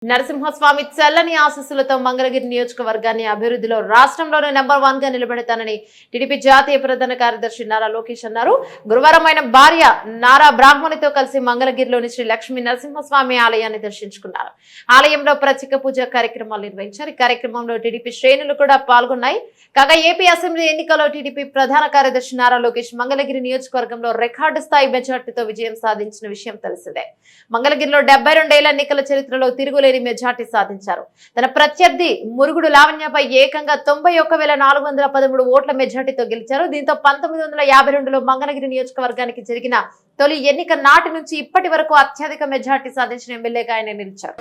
నరసింహస్వామి చల్లని ఆశీస్సులతో మంగళగిరి నియోజకవర్గాన్ని అభివృద్ధిలో రాష్ట్రంలోనే నెంబర్ 1 గా నిలబెడతానని టీడీపీ జాతీయ ప్రధాన కార్యదర్శి నారా లోకేష్ అన్నారు. గురువారం ఆయన భార్య నారా బ్రాహ్మణితో కలిసి మంగళగిరిలోని శ్రీ లక్ష్మీ నరసింహస్వామి ఆలయాన్ని దర్శించుకున్నారు. ఆలయంలో ప్రత్యేక పూజా కార్యక్రమాలు నిర్వహించారు. ఈ కార్యక్రమంలో టీడీపీ శ్రేణులు కూడా పాల్గొన్నాయి. కాగా ఏపీ అసెంబ్లీ ఎన్నికల్లో టీడీపీ ప్రధాన కార్యదర్శి నారా లోకేష్ మంగళగిరి నియోజకవర్గంలో రికార్డు స్థాయి మెజార్టీతో విజయం సాధించిన విషయం తెలిసిందే. మంగళగిరిలో 72 ఏళ్ల ఎన్నికల చరిత్రలో తిరుగులేని మెజార్టీ సాధించారు. తన ప్రత్యర్థి మురుగుడు లావణ్యపై ఏకంగా 91,413 ఓట్ల మెజార్టీతో గెలిచారు. దీంతో 1952లో మంగళగిరి నియోజకవర్గానికి జరిగిన తొలి ఎన్నిక నాటి నుంచి ఇప్పటి వరకు అత్యధిక మెజార్టీ సాధించిన ఎమ్మెల్యేగా ఆయన నిలిచారు.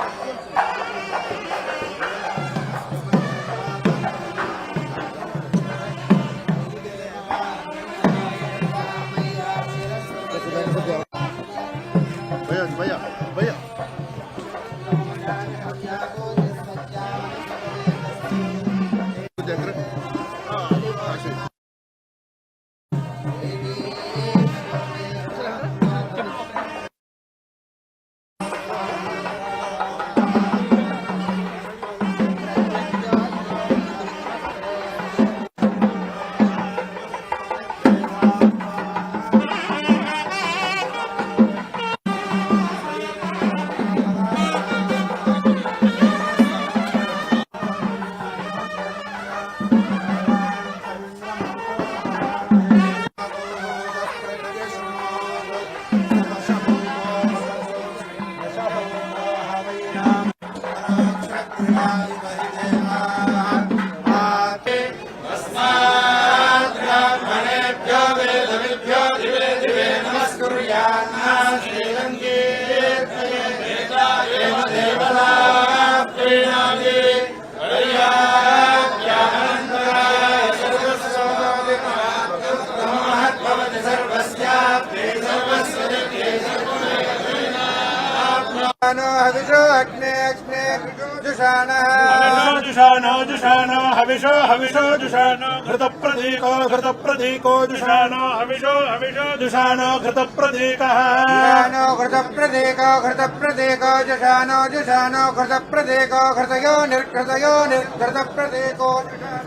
हविषो हविषो जुषानो घृतप्रदीको जुषानो हविषो हविषो जुषानो घृतप्रदीकः घृतप्रदीको जुषानो घृतप्रदीको घृतयो निर्घृतप्रदीको